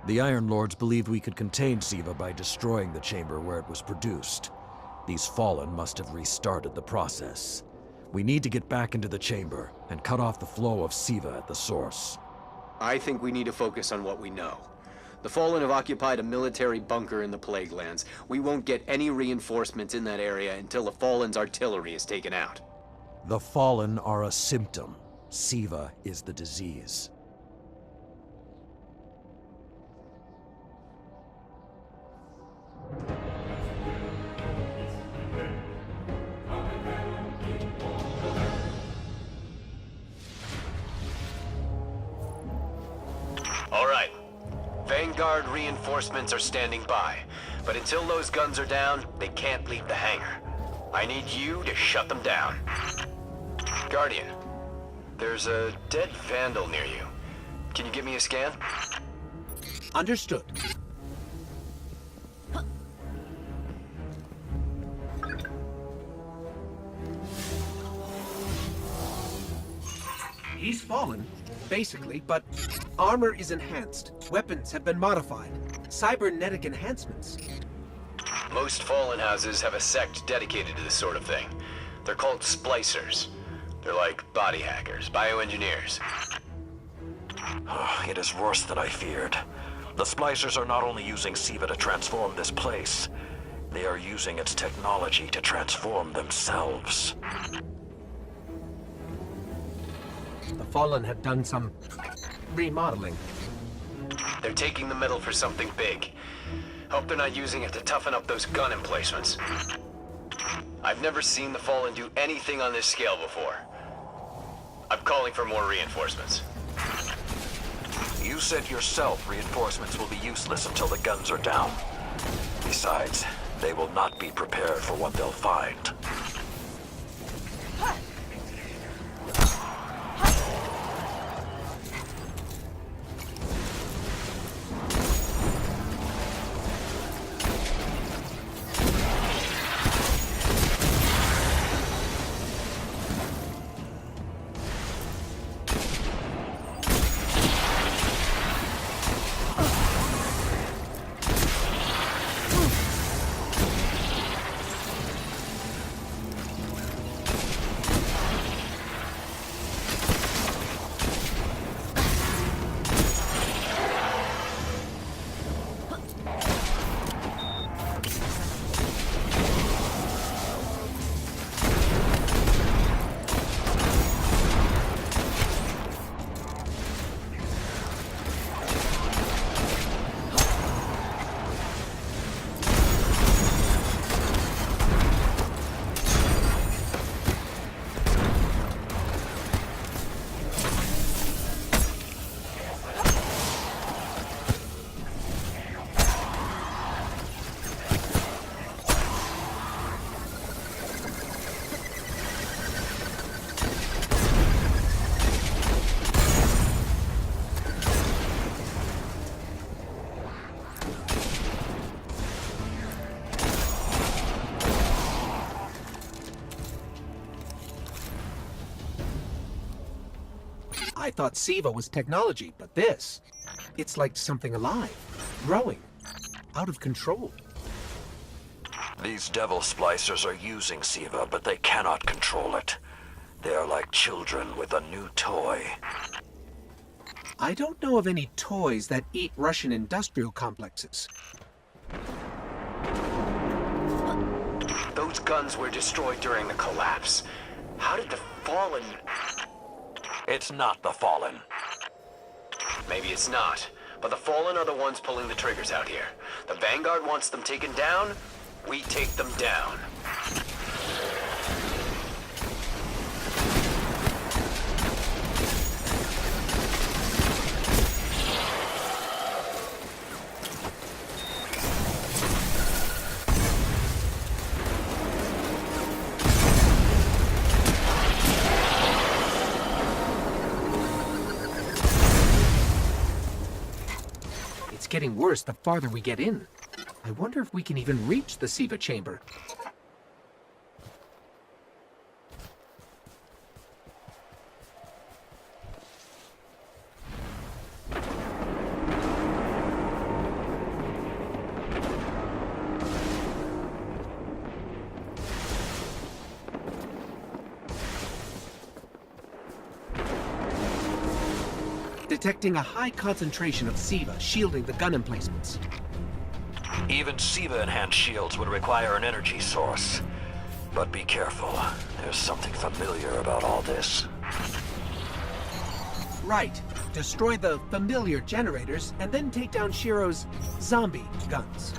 The Iron Lords believed we could contain Siva by destroying the chamber where it was produced. These Fallen must have restarted the process. We need to get back into the chamber and cut off the flow of Siva at the source. I think we need to focus on what we know. The Fallen have occupied a military bunker in the Plague Lands. We won't get any reinforcements in that area until the Fallen's artillery is taken out. The Fallen are a symptom. Siva is the disease. All right. Vanguard reinforcements are standing by, but until those guns are down, they can't leave the hangar. I need you to shut them down. Guardian, there's a dead Vandal near you. Can you give me a scan? Understood. He's fallen, basically, but armor is enhanced. Weapons have been modified. Cybernetic enhancements. Most Fallen houses have a sect dedicated to this sort of thing. They're called splicers. They're like body hackers, bioengineers. It is worse than I feared. The Splicers are not only using Siva to transform this place, they are using its technology to transform themselves. The Fallen have done some remodeling. They're taking the metal for something big. Hope they're not using it to toughen up those gun emplacements. I've never seen the Fallen do anything on this scale before. I'm calling for more reinforcements. You said yourself reinforcements will be useless until the guns are down. Besides, they will not be prepared for what they'll find. I thought Siva was technology, but this, it's like something alive, growing, out of control. These devil splicers are using Siva, but they cannot control it. They are like children with a new toy. I don't know of any toys that eat Russian industrial complexes. Those guns were destroyed during the collapse. How did the Fallen... It's not the Fallen. Maybe it's not, but the Fallen are the ones pulling the triggers out here. The Vanguard wants them taken down, we take them down. It's getting worse the farther we get in. I wonder if we can even reach the Siva chamber. detecting a high concentration of SIVA shielding the gun emplacements. Even SIVA-enhanced shields would require an energy source. But be careful. There's something familiar about all this. Right. Destroy the familiar generators, and then take down Shiro's zombie guns.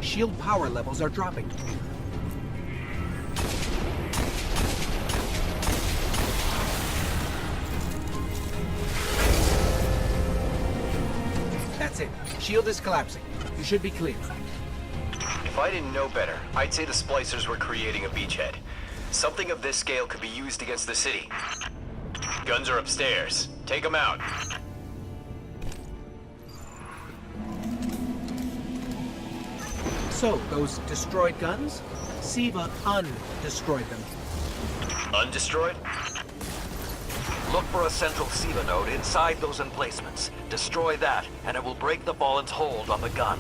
Shield power levels are dropping. That's it. Shield is collapsing. You should be clear. If I didn't know better, I'd say the splicers were creating a beachhead. Something of this scale could be used against the city. Guns are upstairs. Take them out. So, those destroyed guns? SIVA undestroyed them. Undestroyed? Look for a central SIVA node inside those emplacements. Destroy that, and it will break the Fallen's hold on the gun.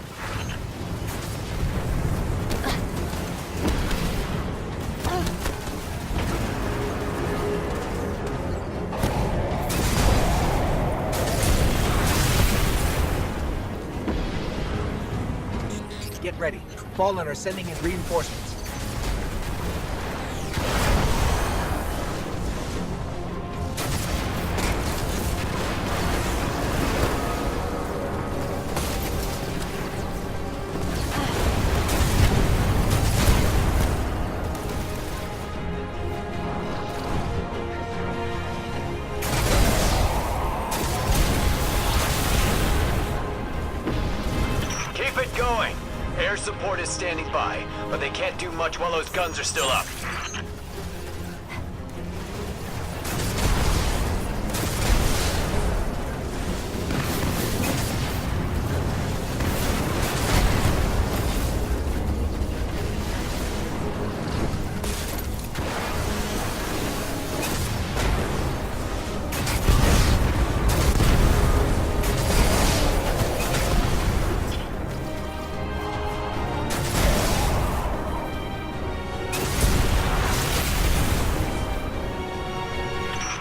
Get ready. Fallen are sending in reinforcements. Keep it going. Air support is standing by, but they can't do much while those guns are still up.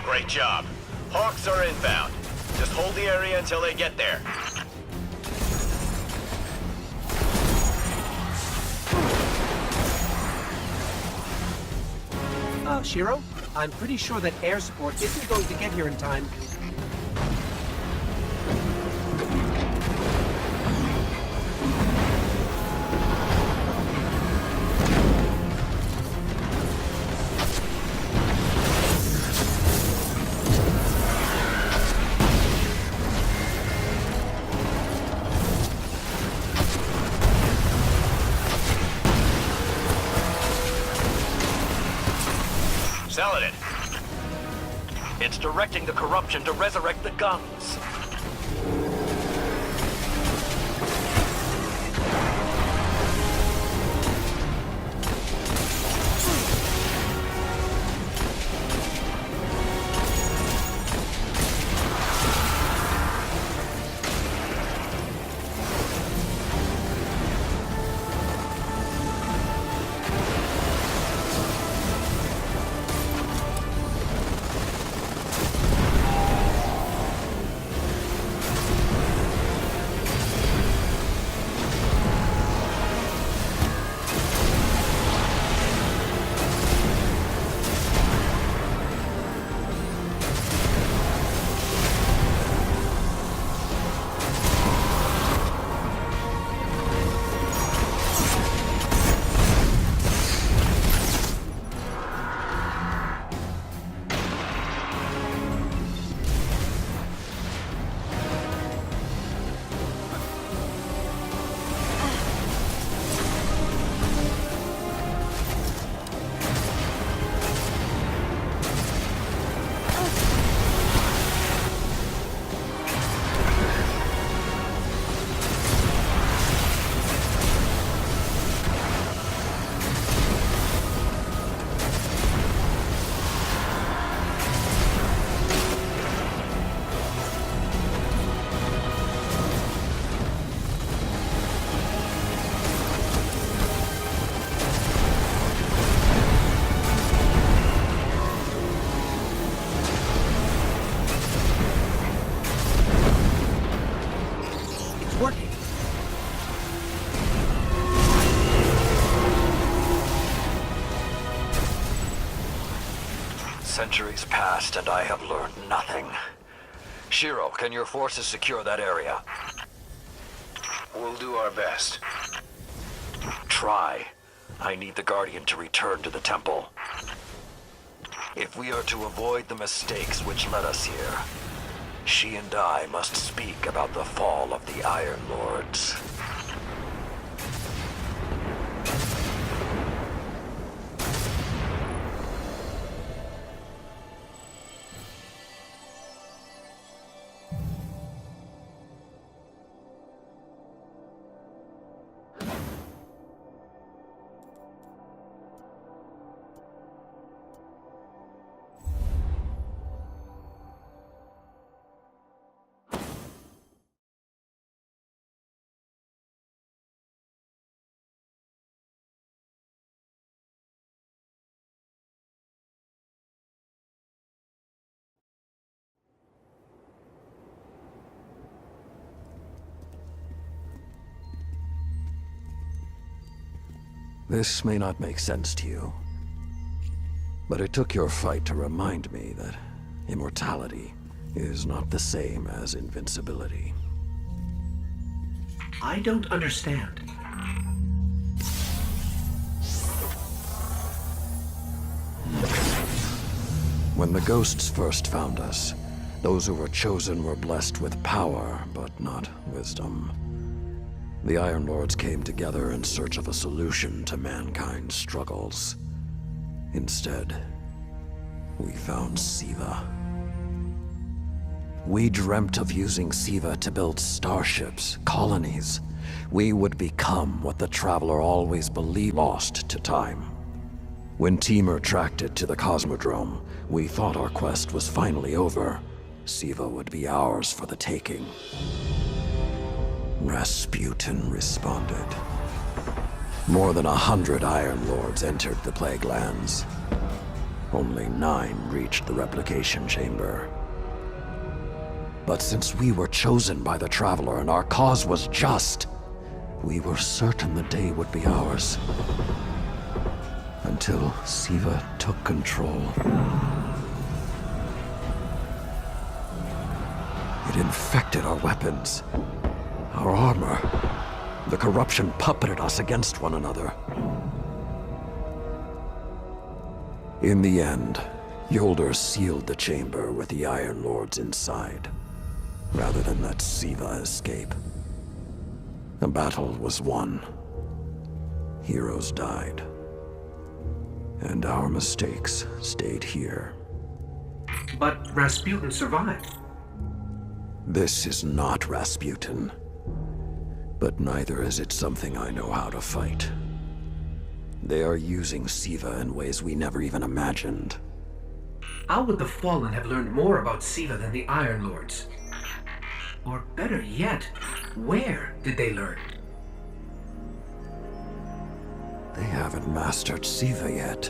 Great job. Hawks are inbound. Just hold the area until they get there. Shiro, I'm pretty sure that air support isn't going to get here in time. Saladin! It's directing the corruption to resurrect the guns. Working. Centuries passed and I have learned nothing. Shiro, can your forces secure that area? We'll do our best. Try. I need the Guardian to return to the temple. If we are to avoid the mistakes which led us here, she and I must speak about the fall of the Iron Lords. This may not make sense to you, but it took your fight to remind me that immortality is not the same as invincibility. I don't understand. When the ghosts first found us, those who were chosen were blessed with power, but not wisdom. The Iron Lords came together in search of a solution to mankind's struggles. Instead, we found Siva. We dreamt of using Siva to build starships, colonies. We would become what the Traveler always believed, lost to time. When Temur tracked it to the Cosmodrome, we thought our quest was finally over. Siva would be ours for the taking. Rasputin responded. More than 100 Iron Lords entered the Plague Lands. Only 9 reached the replication chamber. But since we were chosen by the Traveler and our cause was just, we were certain the day would be ours. until Siva took control. It infected our weapons, our armor. The corruption puppeted us against one another. In the end, Yolder sealed the chamber with the Iron Lords inside, rather than let Siva escape. The battle was won. Heroes died. And our mistakes stayed here. But Rasputin survived. This is not Rasputin. But neither is it something I know how to fight. They are using Siva in ways we never even imagined. How would the Fallen have learned more about Siva than the Iron Lords? Or better yet, where did they learn? They haven't mastered Siva yet.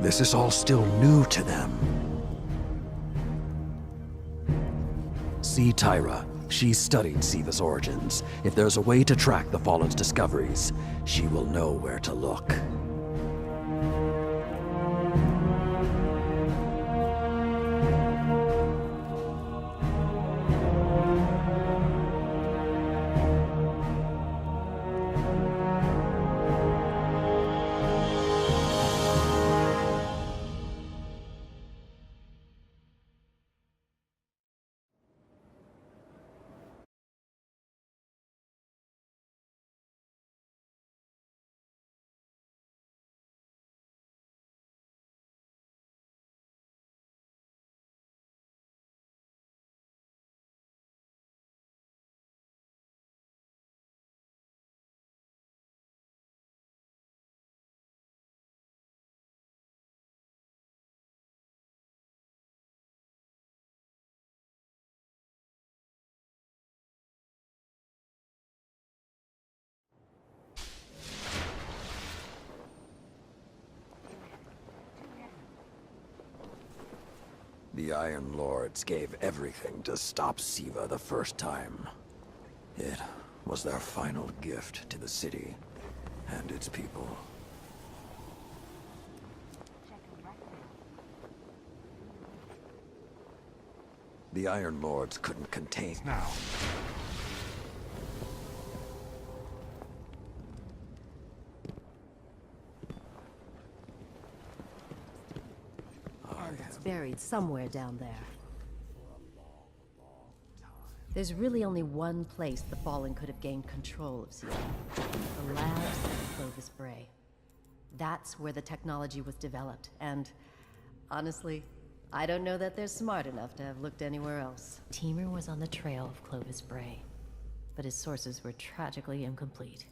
This is all still new to them. See Tyra. She studied Siva's origins. If there's a way to track the Fallen's discoveries, she will know where to look. The Iron Lords gave everything to stop Siva the first time. It was their final gift to the city and its people. The Iron Lords couldn't contain now. It's buried somewhere down there. There's really only one place the Fallen could have gained control of Siva. The labs at Clovis Bray. That's where the technology was developed, and honestly, I don't know that they're smart enough to have looked anywhere else. Timur was on the trail of Clovis Bray, but his sources were tragically incomplete.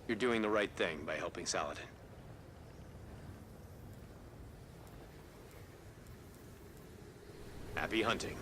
You're doing the right thing by helping Saladin. Happy hunting.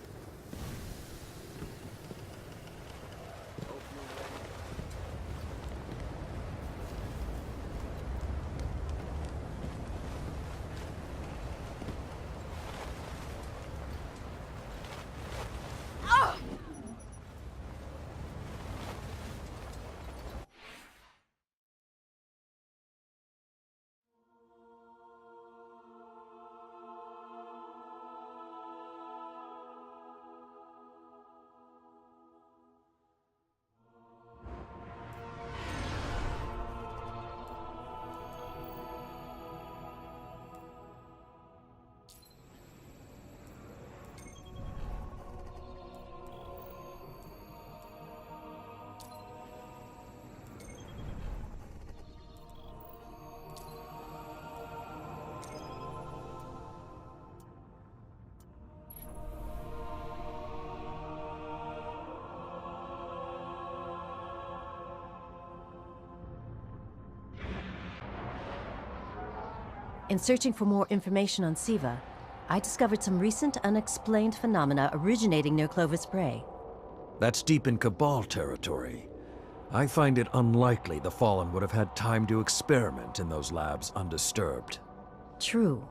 In searching for more information on Siva, I discovered some recent unexplained phenomena originating near Clovis Bray. That's deep in Cabal territory. I find it unlikely the Fallen would have had time to experiment in those labs undisturbed. True,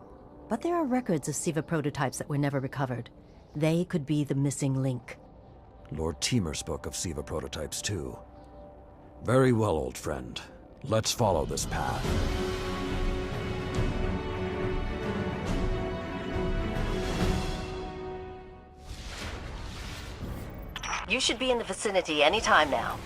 but there are records of Siva prototypes that were never recovered. They could be the missing link. Lord Teemer spoke of Siva prototypes too. Very well, old friend. Let's follow this path. You should be in the vicinity any time now.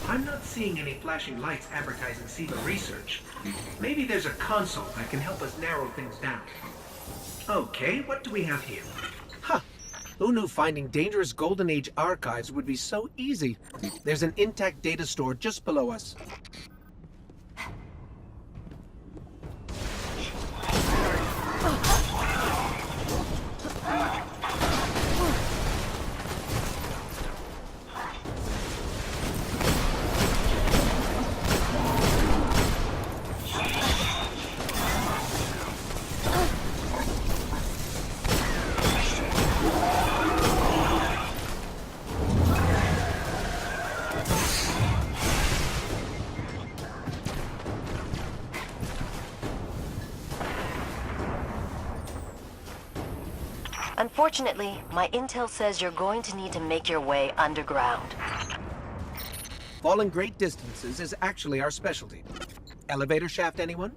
I'm not seeing any flashing lights advertising Siva research. Maybe there's a console that can help us narrow things down. Okay, what do we have here? Huh. Who knew finding dangerous Golden Age archives would be so easy? There's an intact data store just below us. Unfortunately, my intel says you're going to need to make your way underground. Falling great distances is actually our specialty. Elevator shaft, anyone?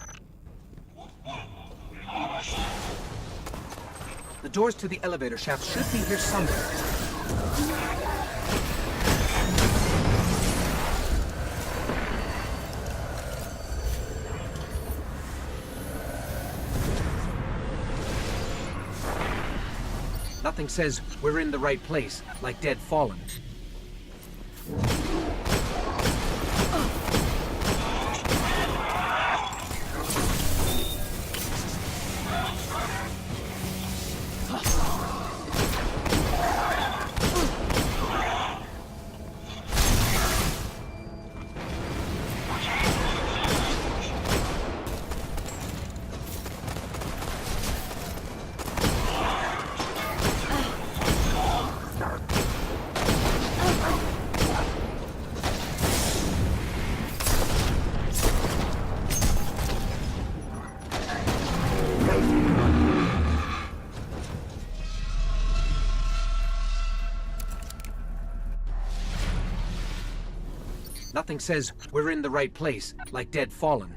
The doors to the elevator shaft should be here somewhere. Nothing says we're in the right place, like dead fallen. Nothing says we're in the right place, like dead fallen.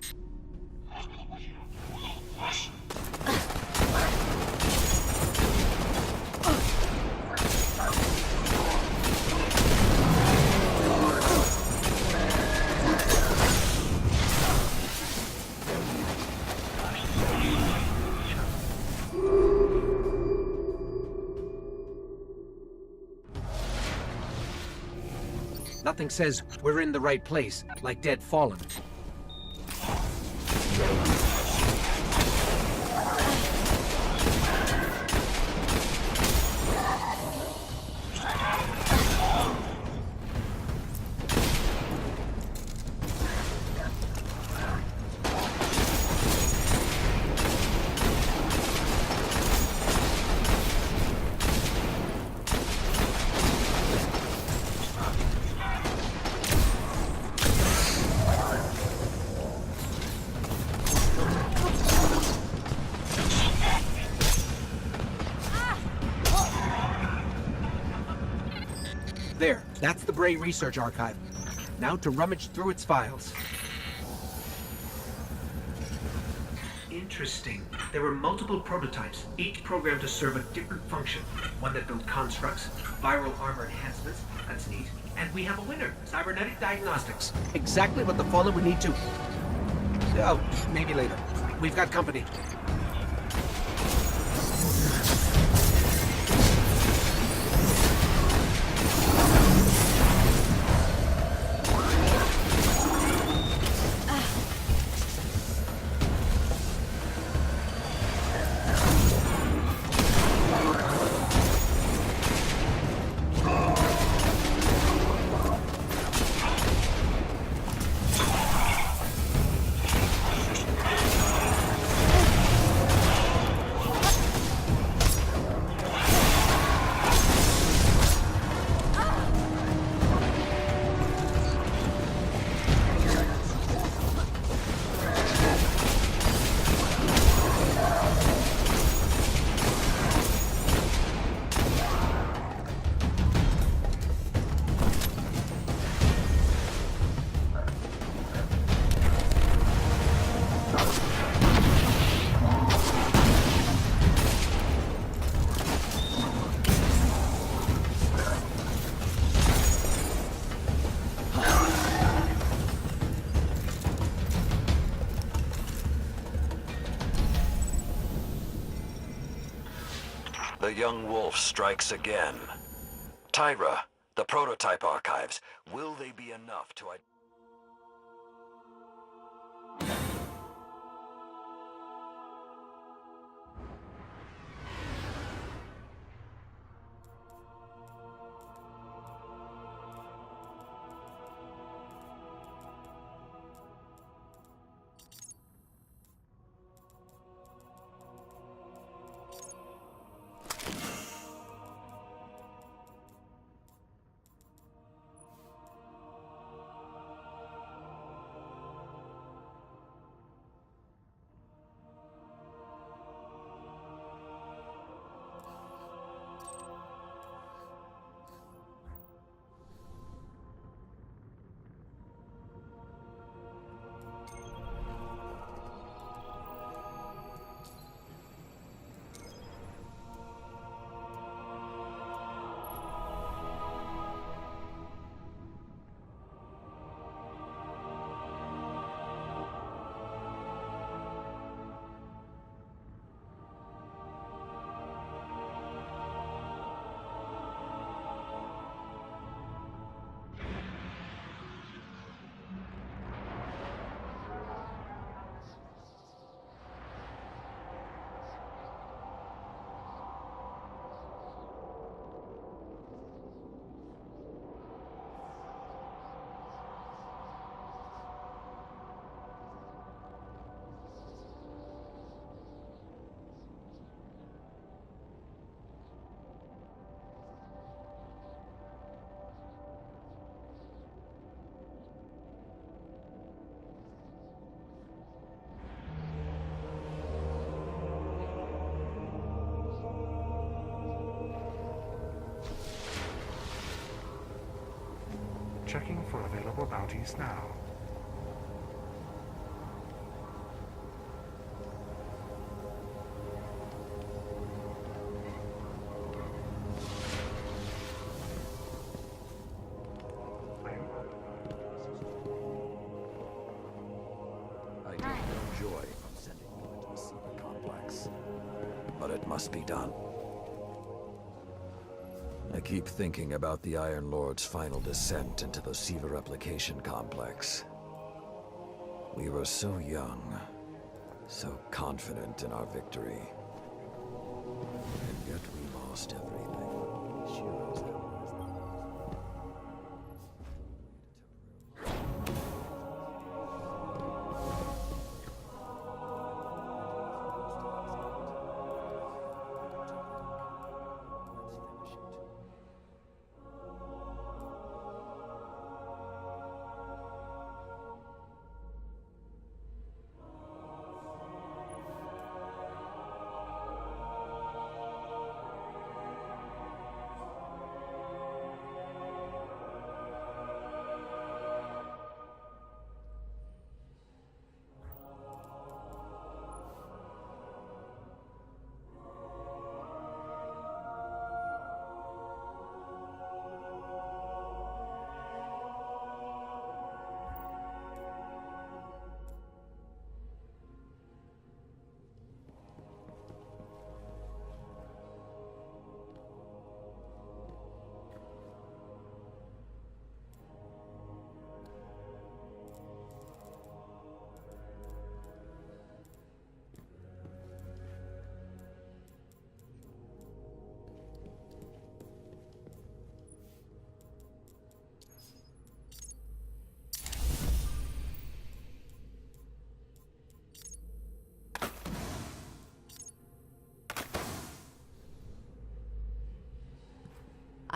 Nothing says we're in the right place, like dead fallen. There, that's the Bray Research Archive. Now to rummage through its files. Interesting. There were multiple prototypes, each programmed to serve a different function. One that built constructs, viral armor enhancements, that's neat. And we have a winner, cybernetic diagnostics. Exactly what the Fallen would need to... Oh, maybe later. We've got company. The young wolf strikes again. Tyra, the prototype archives, will they be enough to... Checking for available bounties now. I get no joy from sending you into the secret complex, but it must be done. I keep thinking about the Iron Lord's final descent into the Siva replication complex. We were so young, so confident in our victory. And yet we lost everything. Sure as hell.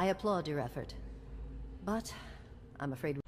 I applaud your effort. But I'm afraid